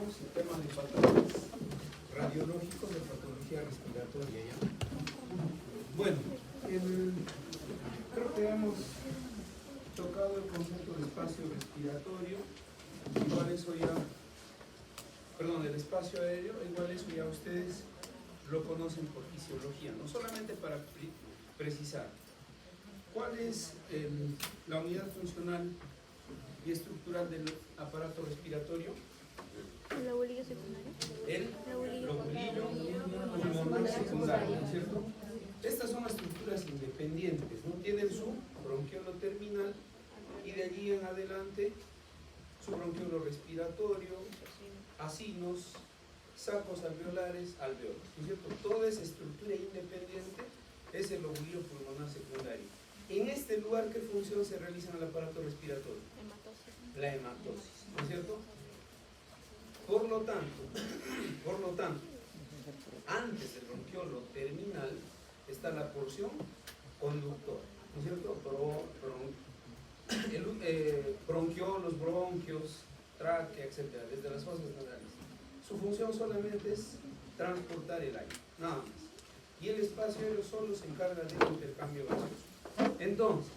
retomamos el tema de patrones radiológicos de patología respiratoria. ¿Ya? Bueno, creo que hemos tocado el concepto de espacio respiratorio, igual eso ya, perdón, el espacio aéreo, igual eso ya ustedes lo conocen por fisiología, no solamente para precisar. ¿Cuál es la unidad funcional y estructural del aparato respiratorio? ¿El lobulillo secundario? El lobulillo pulmonar secundario, ¿no es cierto? Estas son estructuras independientes, ¿no? Tienen su bronquiolo terminal y de allí en adelante su bronquiolo respiratorio, acinos, sacos alveolares, alveolos, ¿no es cierto? Toda esa estructura independiente es el lobulillo pulmonar secundario. En este lugar, ¿qué función se realiza en el aparato respiratorio? Hematosis. La hematosis, ¿no es cierto? Por lo tanto, antes del bronquiolo terminal está la porción conductora, ¿no es cierto? Bronquiolos, bronquios, tráquea, etc., desde las fosas nasales. Su función solamente es transportar el aire, nada más. Y el espacio aéreo solo se encarga del intercambio gaseoso. Entonces,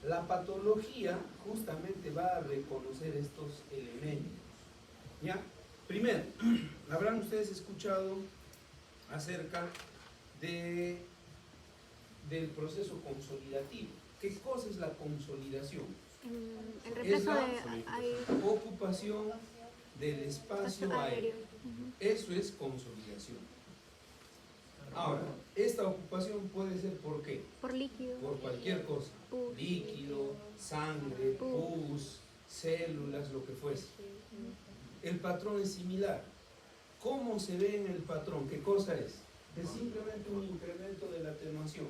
la patología justamente va a reconocer estos elementos. ¿Ya? Primero, habrán ustedes escuchado acerca del proceso consolidativo. ¿Qué cosa es la consolidación? El reemplazo de aire. Ocupación del espacio aéreo. Eso es consolidación. Ahora, esta ocupación puede ser ¿por qué? Por líquido. Por cualquier cosa. Pus. Líquido, sangre, pus, células, lo que fuese. El patrón es similar. ¿Cómo se ve en el patrón? ¿Qué cosa es? Es simplemente un incremento de la atenuación.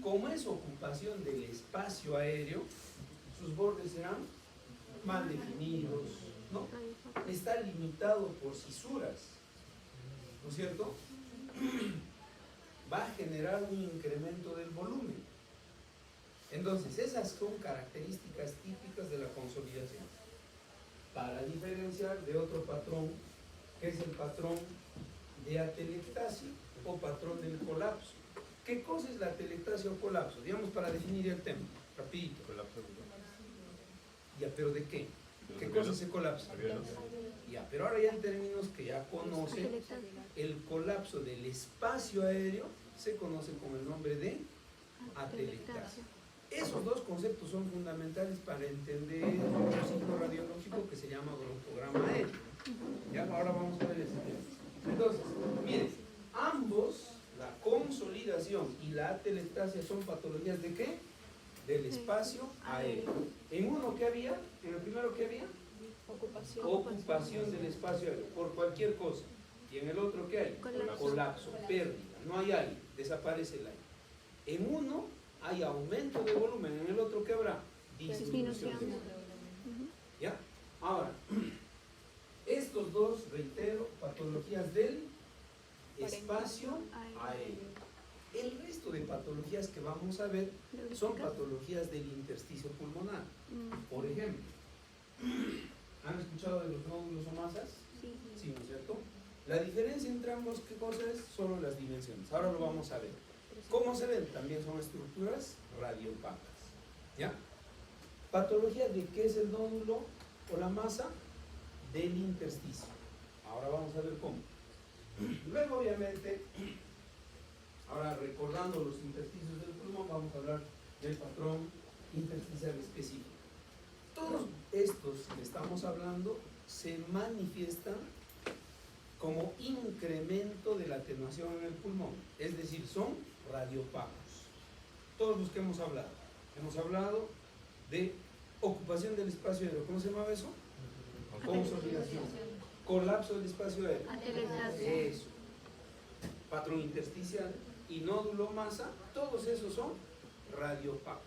Como es ocupación del espacio aéreo, sus bordes serán mal definidos, ¿no? Está limitado por cisuras, ¿no es cierto? Va a generar un incremento del volumen. Entonces, esas son características típicas de la consolidación. Para diferenciar de otro patrón, que es el patrón de atelectasia o patrón del colapso. ¿Qué cosa es la atelectasia o colapso? Digamos, para definir el tema, rapidito. Ya, ¿pero de qué? ¿Qué cosa se colapsa? Ya, pero ahora ya en términos que ya conocen, el colapso del espacio aéreo se conoce con el nombre de atelectasia. Esos dos conceptos son fundamentales para entender un ciclo radiológico que se llama broncograma aéreo. Ya, ahora vamos a ver ese tema. Entonces, miren, ambos, la consolidación y la atelectasia, son patologías ¿de qué? Del espacio aéreo. En uno, ¿qué había? En el primero, ¿qué había? Ocupación del espacio aéreo, por cualquier cosa. Y en el otro, ¿qué hay? Colapso, pérdida, no hay aire, desaparece el aire. En uno hay aumento de volumen, en el otro, ¿qué habrá? Disminución de volumen. ¿Ya? Ahora, estos dos, reitero, patologías del espacio aéreo. El resto de patologías que vamos a ver son patologías del intersticio pulmonar. Por ejemplo, ¿han escuchado de los nódulos o masas? Sí, ¿no es cierto? La diferencia entre ambos, ¿qué cosa es? Solo las dimensiones. Ahora lo vamos a ver. ¿Cómo se ven? También son estructuras radiopacas. ¿Ya? Patología de qué es el nódulo o la masa del intersticio. Ahora vamos a ver cómo. Luego, obviamente, ahora recordando los intersticios del pulmón, vamos a hablar del patrón intersticial específico. Todos estos que estamos hablando se manifiestan como incremento de la atenuación en el pulmón, es decir, son radiopacos. Todos los que hemos hablado. Hemos hablado de ocupación del espacio aéreo. ¿Cómo se llamaba eso? Consolidación. Colapso del espacio aéreo. Eso. Patrón intersticial y nódulo masa, todos esos son radiopacos.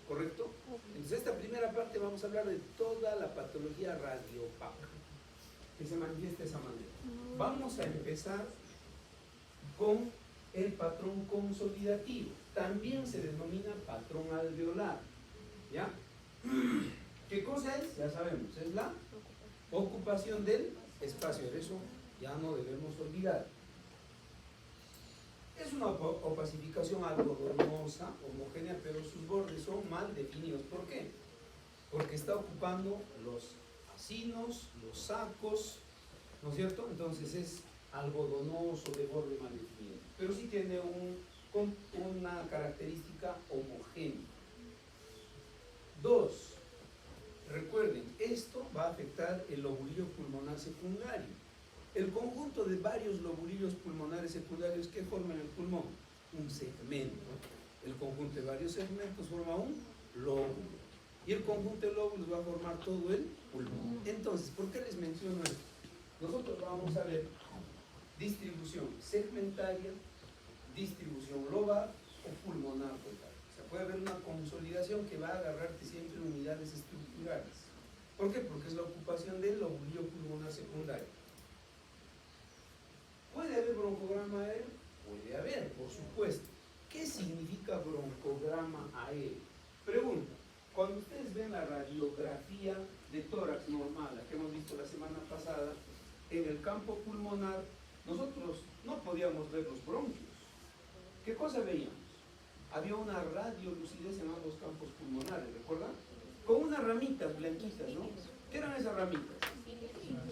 ¿Correcto? Entonces, esta primera parte vamos a hablar de toda la patología radiopaca que se manifiesta de esa manera. Vamos a empezar con el patrón consolidativo. También se denomina patrón alveolar. ¿Ya? ¿Qué cosa es? Ya sabemos, es la ocupación del espacio aéreo, eso ya no debemos olvidar. Es una opacificación algodonosa, homogénea, pero sus bordes son mal definidos. ¿Por qué? Porque está ocupando los acinos, los sacos, ¿no es cierto? Entonces es algodonoso, de borde mal definido, pero sí tiene una característica homogénea. 2. Recuerden, esto va a afectar el lobulillo pulmonar secundario. El conjunto de varios lobulillos pulmonares secundarios que forman el pulmón, un segmento. El conjunto de varios segmentos forma un lóbulo. Y el conjunto de lóbulos va a formar todo el pulmón. Entonces, ¿por qué les menciono esto? Nosotros vamos a ver distribución segmentaria, distribución lobar o pulmonar total. O sea, puede haber una consolidación que va a agarrarte siempre en unidades estructurales. ¿Por qué? Porque es la ocupación del lobulillo pulmonar secundario. ¿Puede haber broncograma aéreo? Puede haber, por supuesto. ¿Qué significa broncograma aéreo? Pregunta. Cuando ustedes ven la radiografía de tórax normal, la que hemos visto la semana pasada, en el campo pulmonar, nosotros no podíamos ver los bronquios. ¿Qué cosa veíamos? Había una radiolucidez en ambos campos pulmonares, ¿recuerdan? Con unas ramitas blanquitas, ¿no? ¿Qué eran esas ramitas?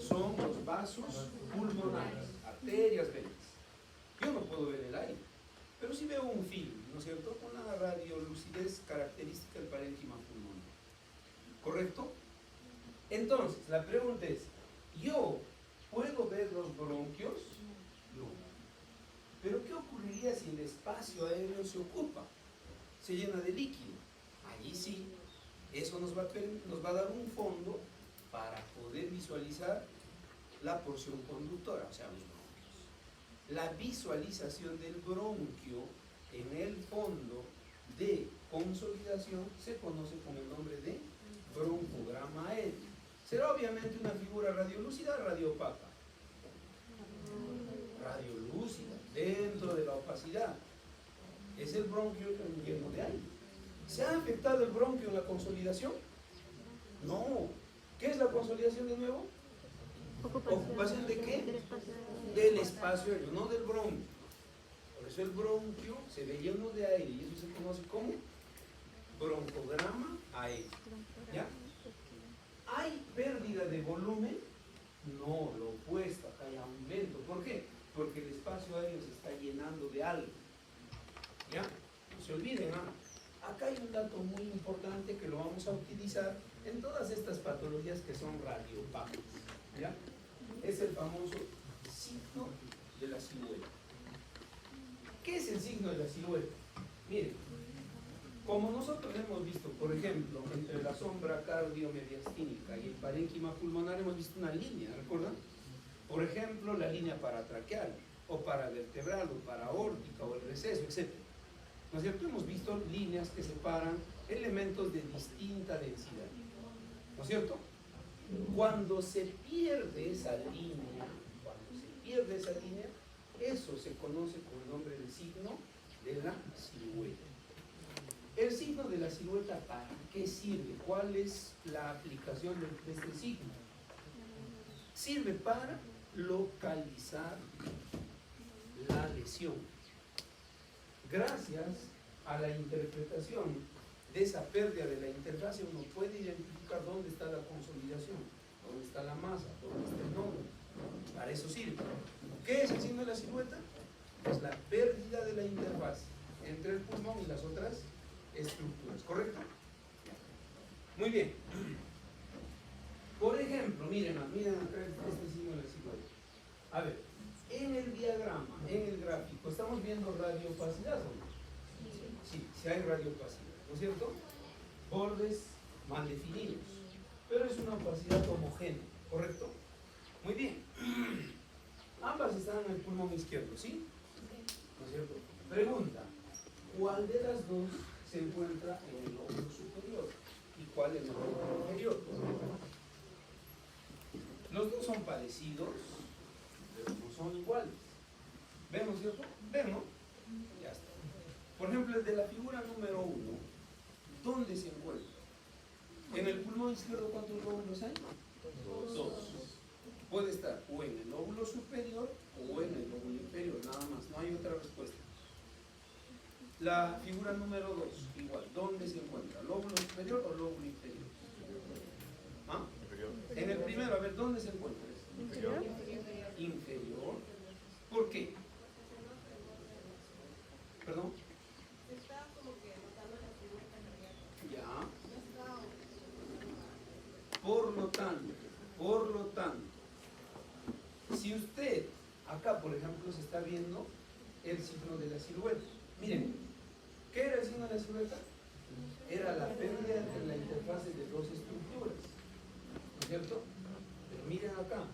Son los vasos pulmonares, arterias, venas. Yo no puedo ver el aire, pero sí veo un film, ¿no es cierto? Una radiolucidez característica del parénquima pulmonar. ¿Correcto? Entonces, la pregunta es, ¿yo puedo ver los bronquios? No. Pero ¿qué ocurriría si el espacio aéreo se ocupa? Se llena de líquido. Allí sí, eso nos va a dar un fondo para poder visualizar la porción conductora, o sea, los bronquios. La visualización del bronquio en el fondo de consolidación se conoce con el nombre de broncograma aéreo. Será obviamente una figura radiolúcida, radiopaca. Radiolúcida, dentro de la opacidad. Es el bronquio lleno de aire. ¿Se ha afectado el bronquio en la consolidación? No. ¿Qué es la consolidación de nuevo? ¿Ocupación de qué? Del espacio aéreo, no del bronquio. Por eso el bronquio se ve lleno de aire y eso se conoce como broncograma aéreo. ¿Ya? ¿Hay pérdida de volumen? No, lo opuesto, acá hay aumento. ¿Por qué? Porque el espacio aéreo se está llenando de algo. ¿Ya? No se olviden, ¿ah? Acá hay un dato muy importante que lo vamos a utilizar en todas estas patologías que son radiopáticas. ¿Ya? Es el famoso signo de la silueta. ¿Qué es el signo de la silueta? Miren, como nosotros hemos visto, por ejemplo, entre la sombra cardiomediastínica y el parénquima pulmonar hemos visto una línea, ¿recuerdan? Por ejemplo, la línea paratraqueal, o paravertebral, o paraórtica, o el receso, etc. ¿No es cierto? Hemos visto líneas que separan elementos de distinta densidad. ¿No es cierto? Cuando se pierde esa línea, eso se conoce con el nombre del signo de la silueta. El signo de la silueta, ¿para qué sirve? ¿Cuál es la aplicación de este signo? Sirve para localizar la lesión. Gracias a la interpretación de esa pérdida de la interfase, uno puede identificar dónde está la consolidación, dónde está la masa, dónde está el nódulo. Para eso sirve. ¿Qué es el signo de la silueta? Es la pérdida de la interfase entre el pulmón y las otras estructuras, ¿correcto? Muy bien. Por ejemplo, miren acá este signo de la silueta. A ver, en el diagrama, en el gráfico, ¿estamos viendo radiopacidad o no? Sí hay radiopacidad, ¿no es cierto? Bordes mal definidos, pero es una opacidad homogénea, ¿correcto? Muy bien. Ambas están en el pulmón izquierdo, ¿sí? ¿No es cierto? Pregunta, ¿cuál de las dos se encuentra en el lóbulo superior y cuál en el lóbulo inferior? Los dos son parecidos, pero no son iguales. ¿Vemos, cierto? ¿Ven, no? Ya está. Por ejemplo, el de la figura número 1, ¿dónde se encuentra? En el pulmón izquierdo, ¿cuántos lóbulos hay? Dos. puede estar o en el lóbulo superior o en el lóbulo inferior, nada más, no hay otra respuesta. La figura número 2, igual, ¿dónde se encuentra? ¿Lóbulo superior o lóbulo inferior? ¿Ah? En el primero, a ver, ¿dónde se encuentra? Inferior. Inferior. ¿Por qué? ¿Perdón? Ya. Por lo tanto, si usted, acá por ejemplo, se está viendo el signo de la silueta. Miren, ¿qué era el signo de la silueta? Era la pérdida entre la interfase de dos estructuras, ¿no es cierto? Pero miren acá,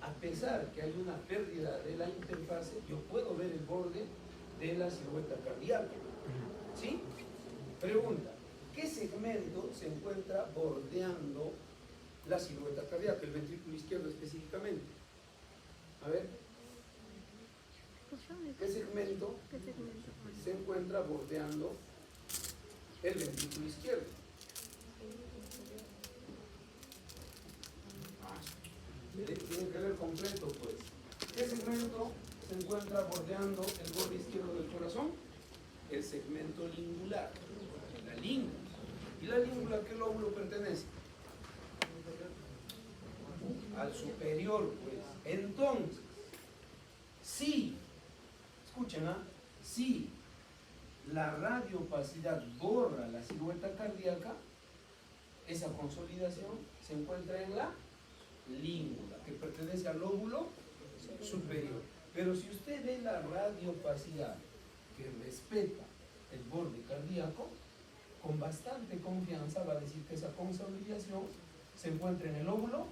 a pesar que hay una pérdida de la interfase, yo puedo ver el borde de la silueta cardíaca. ¿Sí? Pregunta, ¿qué segmento se encuentra bordeando la silueta cardíaca, el ventrículo izquierdo específicamente? A ver, ¿qué segmento se encuentra bordeando el ventrículo izquierdo? Tiene que ver completo, pues. ¿Qué segmento se encuentra bordeando el borde izquierdo del corazón? El segmento lingular, la língula. ¿Y la língula a qué lóbulo pertenece? Al superior, pues. Entonces, si, escuchen, si la radiopacidad borra la silueta cardíaca, esa consolidación se encuentra en la língula, que pertenece al lóbulo superior. Pero si usted ve la radiopacidad que respeta el borde cardíaco, con bastante confianza va a decir que esa consolidación se encuentra en el lóbulo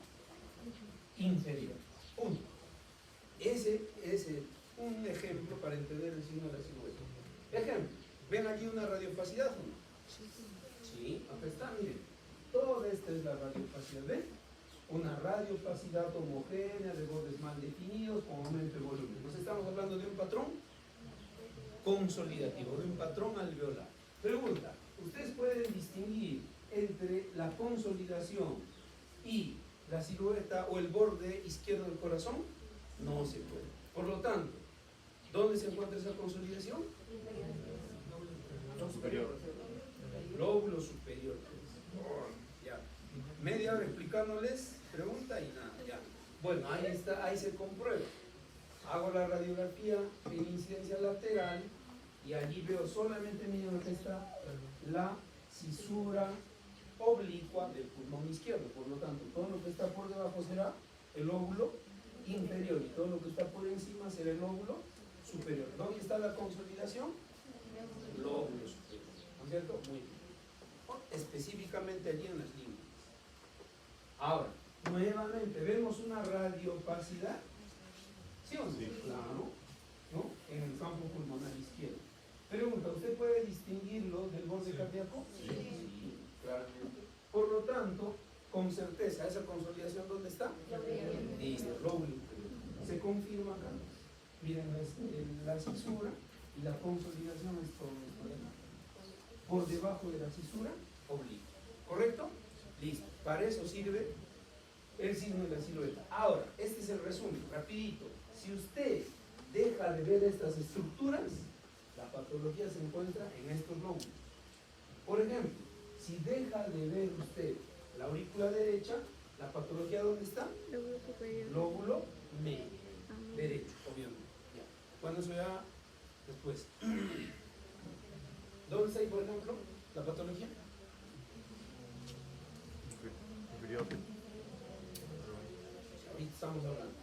inferior. Punto. Ese es un ejemplo para entender el signo de la silueta. Ejemplo, ¿ven allí una radiopacidad o no? Sí, acá está, miren. Toda esta es la radiopacidad, ¿ven? Una radiopacidad homogénea de bordes mal definidos con aumento de volumen. Nos estamos hablando de un patrón consolidativo, de un patrón alveolar. Pregunta, ¿ustedes pueden distinguir entre la consolidación y la silueta o el borde izquierdo del corazón? No se puede. Por lo tanto, ¿dónde se encuentra esa consolidación? Lóbulo superior. Lóbulo superior. Ya. Media hora explicándoles, pregunta y nada, ya. Bueno, ahí está, ahí se comprueba. Hago la radiografía en incidencia lateral y allí veo solamente, miren, que está la cisura oblicua del pulmón izquierdo. Por lo tanto, todo lo que está por debajo será el lóbulo inferior y todo lo que está por encima será el lóbulo superior. ¿Dónde está la consolidación? Lóbulo superior. ¿No es cierto? Muy bien. Específicamente allí en las líneas. Ahora, nuevamente, vemos una radiopacidad. ¿Sí o no? Sí. Claro, ¿no? En el campo pulmonar izquierdo. Pregunta, ¿usted puede distinguirlo del borde cardíaco? Sí, claramente. Por lo tanto, con certeza, ¿esa consolidación dónde está? Listo, lóbulo inferior. Se confirma acá. Miren, la cisura y la consolidación es todo esto de acá. Por debajo de la cisura, oblicua. ¿Correcto? Listo. Para eso sirve el signo de la silueta. Ahora, este es el resumen, rapidito. Si usted deja de ver estas estructuras, la patología se encuentra en estos lóbulos. Por ejemplo, si deja de ver usted la aurícula derecha, ¿la patología dónde está? Lóbulo superior. Lóbulo medio, derecho, obviamente. Ya. ¿Cuándo se vea después? ¿Dónde está ahí, por ejemplo, la patología? Inferior. Ahorita estamos hablando.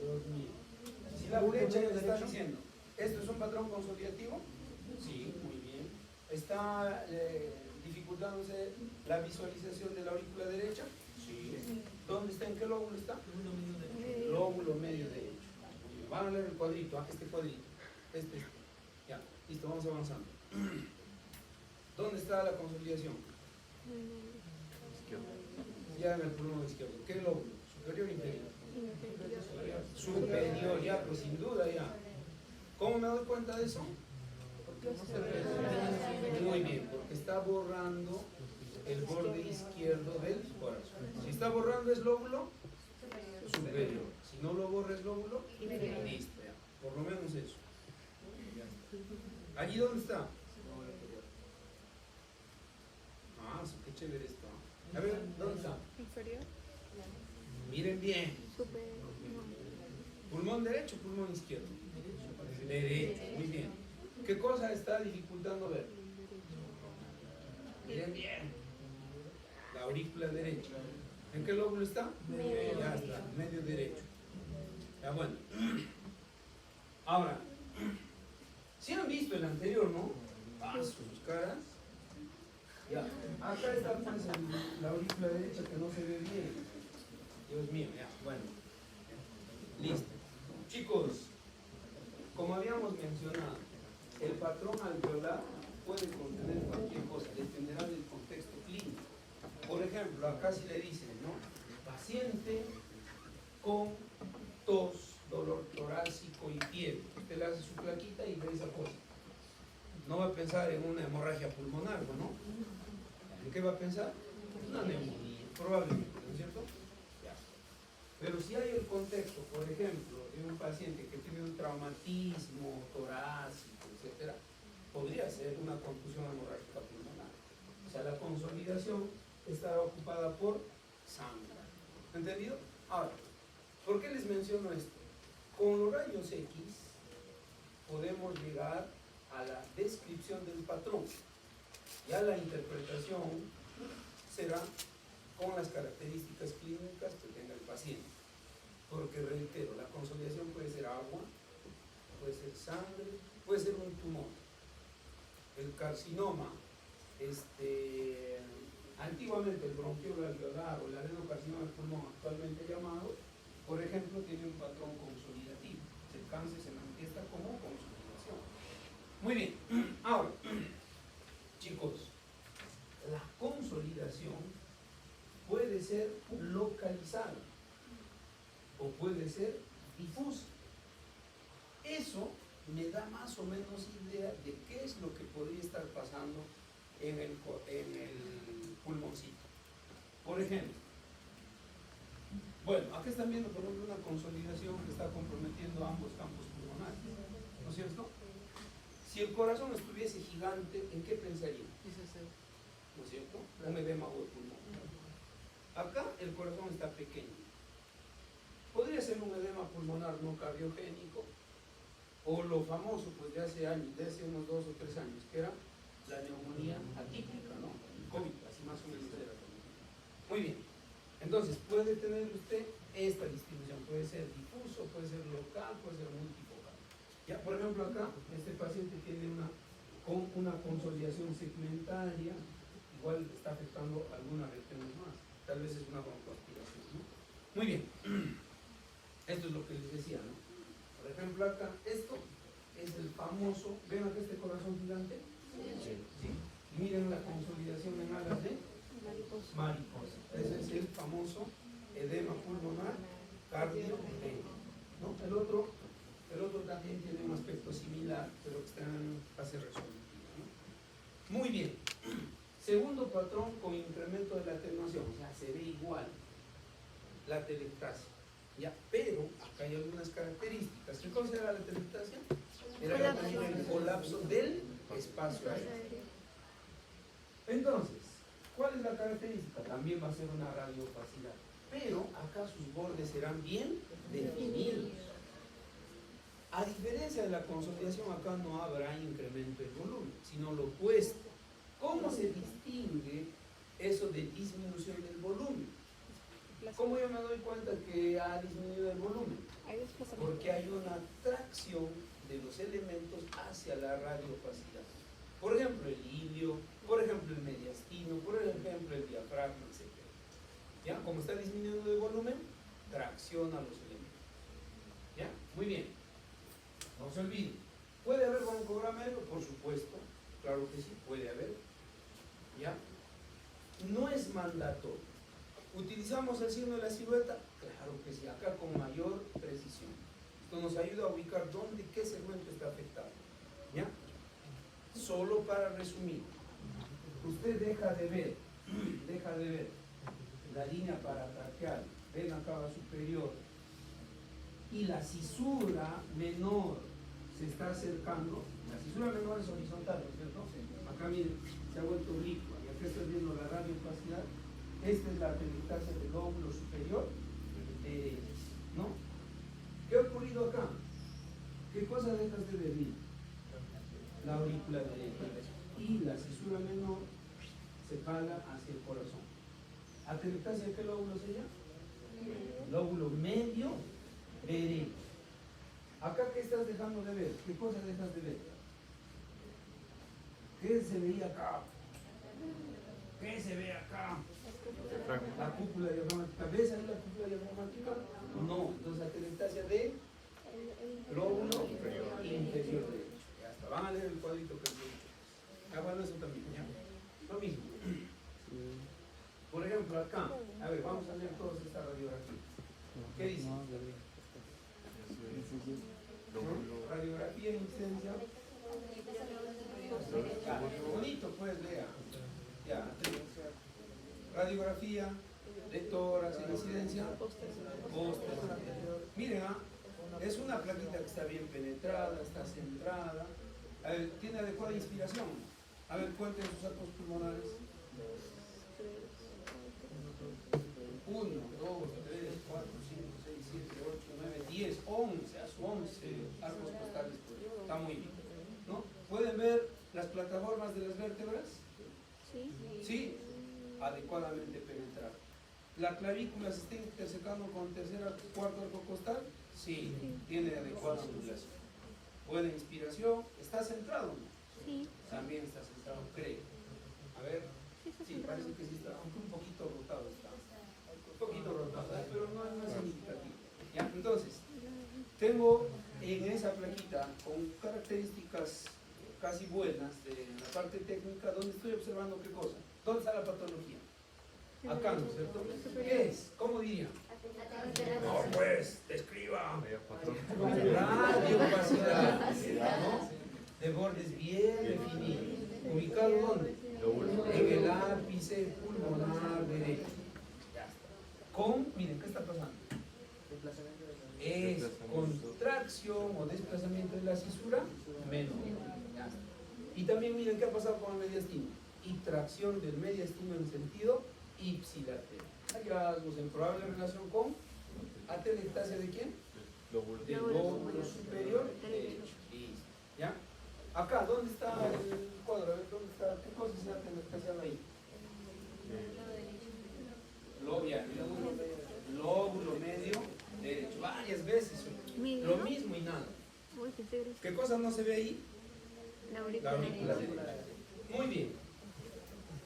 Dios mío. Si la derecha le está diciendo, ¿esto es un patrón consolidativo? Sí, muy bien. ¿Está dificultándose la visualización de la aurícula derecha? Sí. ¿Dónde está? ¿En qué lóbulo está? Lóbulo medio derecho. Van a leer el cuadrito, este cuadrito. Este. Ya, listo, vamos avanzando. ¿Dónde está la consolidación? Ya en el pulmón izquierdo. ¿Qué lóbulo? ¿Superior o inferior? Superior, ya, pues sin duda ya. ¿Cómo me doy cuenta de eso? Muy bien, porque está borrando el borde izquierdo del corazón. Si está borrando es lóbulo superior. Si no lo borra es lóbulo inferior. Listo, ya. Por lo menos eso. ¿Allí dónde está? Ah, qué chévere esto. A ver, ¿dónde está? Inferior. Miren bien. Super. ¿Pulmón derecho o pulmón izquierdo? Derecho, muy bien. ¿Qué cosa está dificultando ver? Miren bien. La aurícula derecha. ¿En qué lóbulo está? Medio. Ya está, medio derecho. Ya bueno. Ahora, si han visto el anterior, ¿no? Ah, sus caras. Ya. Acá está pues la aurícula derecha que no se ve bien. Dios mío, ya, bueno. Listo. Chicos, como habíamos mencionado, el patrón alveolar puede contener cualquier cosa, dependerá del contexto clínico. Por ejemplo, acá si le dicen, ¿no? Paciente con tos, dolor torácico y fiebre. Usted le hace su plaquita y ve esa cosa. No va a pensar en una hemorragia pulmonar, ¿no? ¿En qué va a pensar? Una neumonía, probablemente, ¿no es cierto? Ya. Pero si hay el contexto, por ejemplo, de un paciente que tiene un traumatismo torácico, etcétera, podría ser una contusión hemorrágica pulmonar. O sea, la consolidación estará ocupada por sangre. ¿Entendido? Ahora, ¿por qué les menciono esto? Con los rayos X podemos llegar a la descripción del patrón. Ya la interpretación será con las características clínicas que tenga el paciente. Porque reitero, la consolidación puede ser agua, puede ser sangre, puede ser un tumor. El carcinoma, antiguamente el bronquiolo alveolar o el adenocarcinoma del pulmón, actualmente llamado, por ejemplo, tiene un patrón consolidativo. El cáncer se manifiesta como consolidación. Muy bien, ahora, chicos, la consolidación puede ser localizada o puede ser difusa. Eso me da más o menos idea de qué es lo que podría estar pasando en el pulmoncito. Por ejemplo, bueno, aquí están viendo por ejemplo una consolidación que está comprometiendo ambos campos pulmonares, ¿no es cierto? Si el corazón estuviese gigante, ¿en qué pensaría? ¿No es cierto? Un edema o el pulmón. Acá el corazón está pequeño. Podría ser un edema pulmonar no cardiogénico, o lo famoso pues de hace años, de hace unos 2 o 3 años, que era la neumonía atípica, ¿no? El COVID, así más o menos era. Muy bien. Entonces, puede tener usted esta distribución, puede ser difuso, puede ser local, puede ser multifocal. Ya, por ejemplo, acá, este paciente tiene una consolidación segmentaria, igual está afectando algunas regiones más, tal vez es una broncoaspiración, ¿no? Muy bien, esto es lo que les decía, ¿no? Por ejemplo, acá, esto es el famoso, ¿ven acá este corazón gigante? Sí. Y miren la consolidación en alas de mariposa. Ese es el famoso edema pulmonar cardiogénico, ¿no? El otro también tiene un aspecto similar, pero que está en fase resolutiva, ¿no? Muy bien. Segundo patrón con incremento de la atenuación, o sea, se ve igual la telectasia. Ya, pero acá hay algunas características. ¿Qué cosa era la telectasia? Era el colapso del espacio aéreo. Entonces, ¿cuál es la característica? También va a ser una radiopacidad, pero acá sus bordes serán bien definidos. A diferencia de la consolidación, acá no habrá incremento del volumen, sino lo opuesto. ¿Cómo se distingue eso de disminución del volumen? ¿Cómo yo me doy cuenta que ha disminuido el volumen? Porque hay una tracción de los elementos hacia la radiopacidad. Por ejemplo, el ilio, por ejemplo, el mediastino, por ejemplo, el diafragma, etc. ¿Ya? Como está disminuyendo de volumen, tracciona los elementos. ¿Ya? Muy bien. No se olviden. ¿Puede haber broncograma aéreo? Por supuesto. Claro que sí, puede haber. ¿Ya? No es mandatorio. ¿Utilizamos el signo de la silueta? Claro que sí, acá con mayor precisión. Esto nos ayuda a ubicar dónde, qué segmento está afectado. ¿Ya? Solo para resumir, usted deja de ver deja de ver la línea paratraqueal, vena cava superior, y la cisura menor se está acercando, la cisura menor es horizontal, ¿no es cierto? Acá miren, se ha vuelto oblicua, y acá estás viendo la radiopacidad. Esta es la penetrancia del lóbulo superior, ¿no? ¿Qué ha ocurrido acá? ¿Qué cosa dejas de ver? La aurícula derecha, y la cisura menor se jala hacia el corazón. ¿Atelectasia de qué lóbulo se llama? Lóbulo medio derecho. Acá, ¿qué estás dejando de ver? ¿Qué cosa dejas de ver? ¿Qué se veía acá? ¿Qué se ve acá? La cúpula diafragmática. ¿Ves ahí la cúpula diafragmática? No. Entonces, atelectasia de lóbulo inferior derecho. Ya está. Van a leer el cuadrito que es. Ah, bueno, eso también, ¿ya? Lo mismo. Por ejemplo, acá. A ver, vamos a leer todas estas radiografías. ¿Qué dice? Radiografía, incidencia. Bonito, pues, lea. Ya. Radiografía de tórax, incidencia. Miren, es una plaquita que está bien penetrada, está centrada. A ver, tiene adecuada inspiración. A ver, cuenten sus arcos pulmonares. 1, 2, 3, 4, 5, 6, 7, 8, 9, 10, 11, a su 11 arcos costales. Está muy bien, ¿no? ¿Pueden ver las plataformas de las vértebras? Sí. Sí, adecuadamente penetrada. ¿La clavícula se está intersecando con tercera, cuarto arco costal? Sí, tiene adecuada ondulación. Buena inspiración. ¿Está centrado? Sí. También está centrado, creo. A ver, sí, parece que sí está, aunque un poquito rotado está. Un poquito rotado, pero no es significativo. ¿Ya? Entonces, tengo en esa plaquita con características casi buenas de la parte técnica, donde estoy observando qué cosa. ¿Dónde está la patología? Acá, ¿no es cierto? ¿Qué es? ¿Cómo diría? No, pues, describa. Radiopacidad, ¿no? De bordes bien definidos. ¿Ubicado dónde? En el ápice pulmonar derecho. Ya está. Con, miren, ¿qué está pasando? Es contracción o desplazamiento de la cisura menor. Ya está. Y también miren qué ha pasado con el mediastino. Y tracción del mediastino en sentido ipsilateral. Hallazgos en probable relación con atelectasia de quién? Del lóbulo superior derecho. Listo. ¿Ya? Acá, ¿dónde está el cuadro? A ver, ¿dónde está? ¿Qué cosa es atelectasia ahí? Lóbulo medio derecho. Varias veces. Lo mismo y nada. ¿Qué cosa no se ve ahí? La aurícula derecha. Muy bien.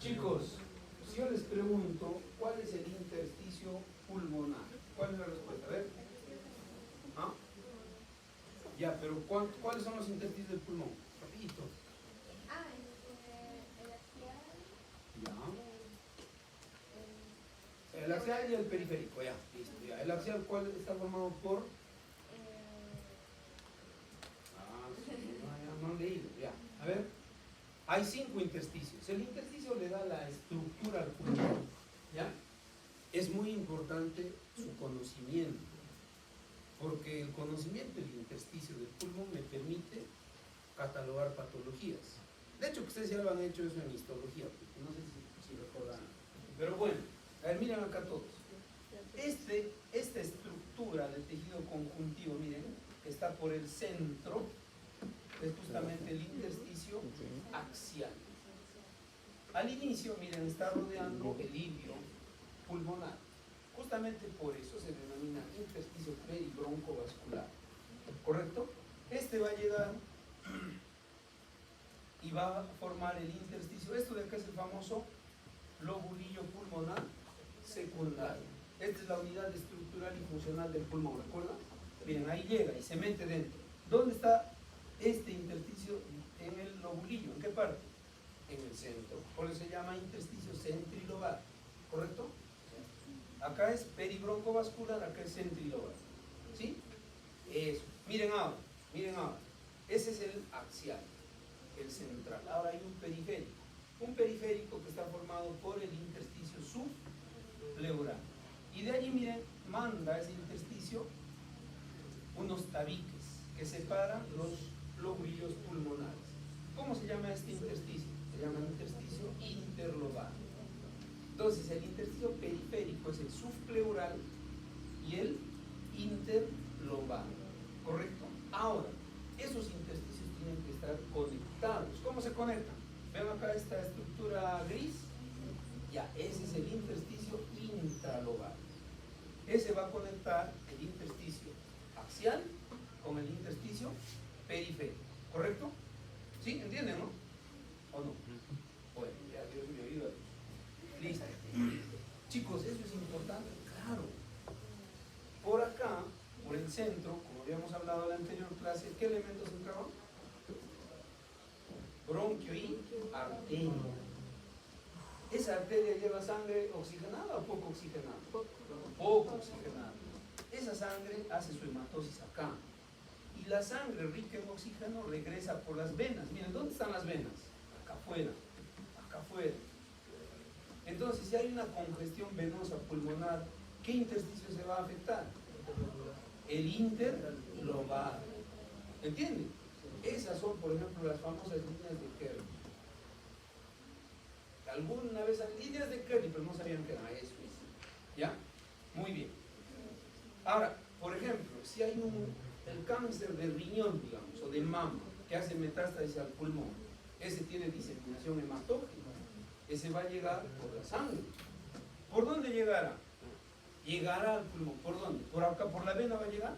Chicos, si yo les pregunto, ¿cuál es el intersticio pulmonar? ¿Cuál es la respuesta? A ver. ¿Ah? Ya, pero ¿cuáles son los intersticios del pulmón? Rapidito. Ya. El axial y el periférico, ya. Listo, ya. El axial, ¿cuál está formado por? No han leído, ya. A ver. Hay 5 intersticios. El intersticio le da la estructura al pulmón. ¿Ya? Es muy importante su conocimiento, porque el conocimiento del intersticio del pulmón me permite catalogar patologías. De hecho, que ustedes ya lo han hecho eso en histología, no sé si recordan. Pero bueno, a ver, miren acá todos. Esta estructura del tejido conjuntivo, miren, está por el centro, es justamente el intersticio axial. Al inicio, miren, está rodeando el ilio pulmonar. Justamente por eso se denomina intersticio peribroncovascular. ¿Correcto? Este va a llegar y va a formar el intersticio. Esto de acá es el famoso lobulillo pulmonar secundario. Esta es la unidad estructural y funcional del pulmón, ¿recuerdan? Miren, ahí llega y se mete dentro. ¿Dónde está este intersticio? En el lobulillo. ¿En qué parte? En el centro. Por eso se llama intersticio centrilobar. ¿Correcto? Acá es peribroncovascular, acá es centrilobar. ¿Sí? Eso. Miren ahora, miren ahora. Ese es el axial, el central. Ahora hay un periférico. un periférico que está formado por el intersticio subpleural. Y de allí, miren, manda ese intersticio unos tabiques que separan los lóbulos pulmonares. ¿Cómo se llama este intersticio? Se llama intersticio interlobal. Entonces, el intersticio periférico es el subpleural y el interlobal. ¿Correcto? Ahora, esos intersticios tienen que estar conectados. ¿Cómo se conectan? ¿Ven acá esta estructura gris? Ya, ese es el intersticio intralobal. Ese va a conectar el intersticio axial con el intersticio periférico. ¿Correcto? ¿Sí? ¿Entienden, no? ¿O no? Bueno, ya Dios me ayuda. Listo. Chicos, eso es importante, claro. Por acá, por el centro, como habíamos hablado en la anterior clase, ¿qué elementos entraban? Bronquio y arteria. ¿Esa arteria lleva sangre oxigenada o poco oxigenada? Poco oxigenada. Esa sangre hace su hematosis acá. Y la sangre rica en oxígeno regresa por las venas. Miren, ¿dónde están las venas? Acá afuera. Acá afuera. Entonces, si hay una congestión venosa pulmonar, ¿qué intersticio se va a afectar? El interlobal. ¿Entienden? Esas son, por ejemplo, las famosas líneas de Kerr. Alguna vez líneas de Kerr, pero no sabían que era eso. ¿Ya? Muy bien. Ahora, por ejemplo, si hay el cáncer de riñón, digamos, o de mama, que hace metástasis al pulmón, ese tiene diseminación hematógena. Ese va a llegar por la sangre. ¿Por dónde llegará? Llegará al pulmón. ¿Por dónde? ¿Por acá, por la vena va a llegar?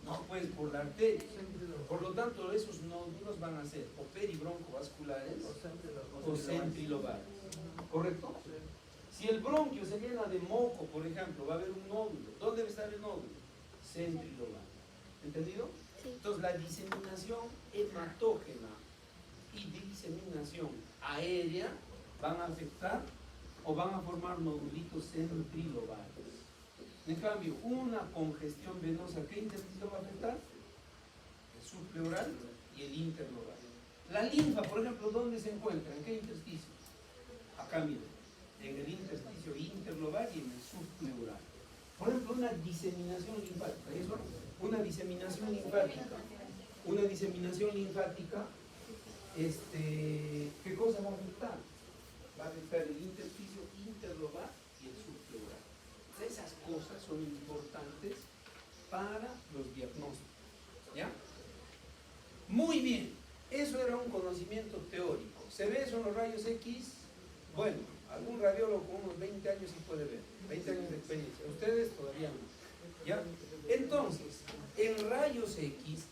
No, pues por la arteria. Por lo tanto, esos nódulos van a ser o peribroncovasculares o centrilobales. ¿Correcto? Si el bronquio se llena de moco, por ejemplo, va a haber un nódulo. ¿Dónde debe estar el nódulo? Centrilobal. ¿Entendido? Sí. Entonces, la diseminación hematógena y diseminación aérea van a afectar o van a formar nodulitos centrilobales. En cambio, una congestión venosa, ¿qué intersticio va a afectar? El subpleural y el interlobal. La linfa, por ejemplo, ¿dónde se encuentra? ¿En qué intersticio? Acá, miren, en el intersticio interlobal y en el subpleural. Por ejemplo, una diseminación linfática. ¿Eso? Una diseminación linfática. Una diseminación linfática, ¿qué cosa va a afectar? Va a afectar el intersticio interlobal y el subpleural. Esas cosas son importantes para los diagnósticos. ¿Ya? Muy bien. Eso era un conocimiento teórico. ¿Se ve eso en los rayos X? Bueno, algún radiólogo con unos 20 años sí puede ver. 20 años de experiencia. Ustedes todavía no. ¿Ya? Entonces, en rayos X,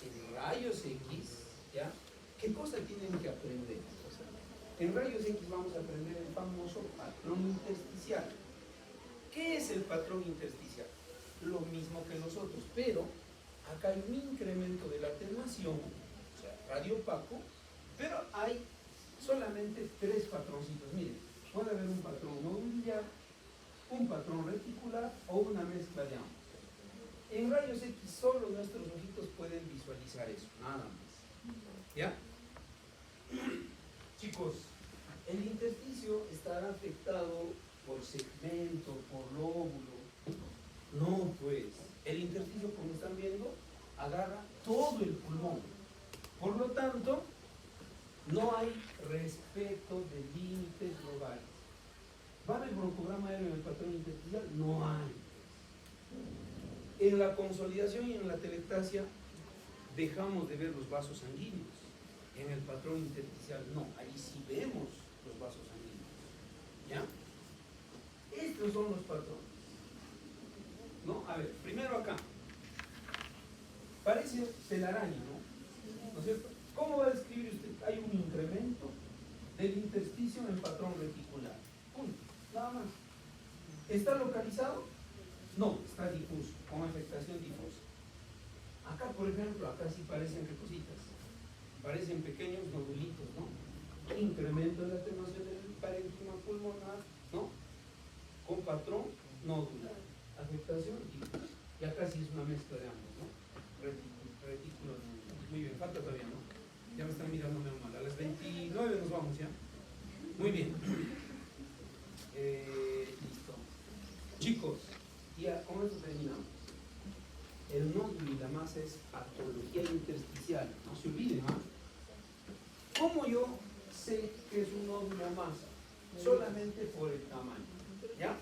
¿ya? ¿Qué cosa tienen que aprender? En rayos X vamos a aprender el famoso patrón intersticial. ¿Qué es el patrón intersticial? Lo mismo que los otros, pero acá hay un incremento de la atenuación, o sea, radiopaco, pero hay solamente 3 patroncitos. Miren, puede haber un patrón nodular, un patrón reticular o una mezcla de ambos. En rayos X solo nuestros ojitos pueden visualizar eso, nada más. ¿Ya? Chicos, el intersticio estará afectado por segmento, por lóbulo. No, pues, el intersticio, como están viendo, agarra todo el pulmón. Por lo tanto, no hay respeto de límites globales. ¿Va a haber broncograma aéreo en el patrón intersticial? No hay. En la consolidación y en la telectasia dejamos de ver los vasos sanguíneos. En el patrón intersticial no, ahí sí vemos los vasos sanguíneos. ¿Ya? Estos son los patrones. ¿No? A ver, primero acá. Parece telaraña, ¿no? ¿No es cierto? ¿Cómo va a describir usted? Hay un incremento del intersticio en el patrón reticular. Punto. Nada más. ¿Está localizado? No, está difuso, con afectación difusa. Acá, por ejemplo, acá sí parecen ¿qué cositas? Parecen pequeños nodulitos, ¿no? Incremento de la atenuación del parénquima pulmonar, ¿no? Con patrón nodular. Afectación difusa. Y acá sí es una mezcla de ambos, ¿no? Retículo nodular. Muy bien, falta todavía, ¿no? Ya me están mirando mal. A las 29 nos vamos, ¿ya? Muy bien. Listo. Chicos, ya con eso terminamos. El nódulo y la masa es patología intersticial. No se olviden, ¿ah? ¿Cómo yo sé que es un nódulo o masa? Solamente por el tamaño. ¿Ya?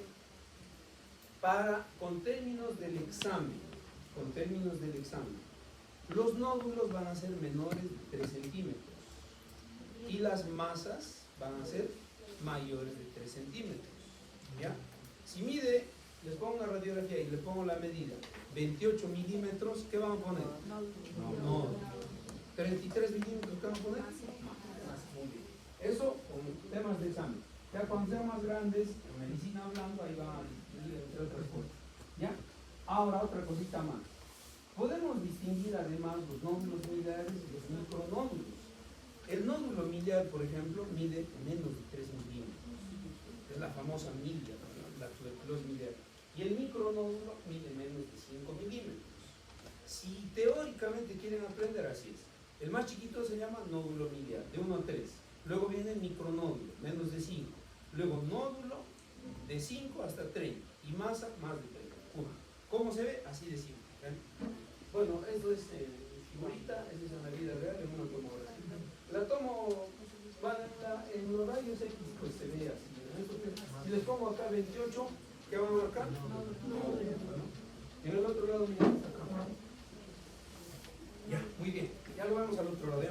Con términos del examen, los nódulos van a ser menores de 3 centímetros y las masas van a ser mayores de 3 centímetros. ¿Ya? Si mide, les pongo una radiografía y le pongo la medida, 28 milímetros, ¿qué van a poner? No. 33 milímetros, ¿qué van a poner? Muy bien. Eso con temas de examen. Ya cuando sean más grandes, en medicina hablando, ahí van a medir entre otras cosas. ¿Ya? Ahora otra cosita más. Podemos distinguir además los nódulos miliares y los micronódulos. El nódulo miliar, por ejemplo, mide menos de 3 milímetros. Es la famosa milia, la tuberculosis miliar. Y el micronódulo mide menos de 5 milímetros. Si teóricamente quieren aprender, así es. El más chiquito se llama nódulo miliar, de 1 a 3. Luego viene el micronódulo, menos de 5. Luego nódulo, de 5 hasta 30. Y masa, más de 30. ¿Cómo se ve? Así de simple. ¿Eh? Bueno, esto es figurita, esa es una vida real, en una tomografía. La tomo, en los rayos X, pues se ve así. Si les pongo acá 28, ¿qué van a marcar? No. En el otro lado, mira, acá. Ya, muy bien. Ya lo vemos al otro lado.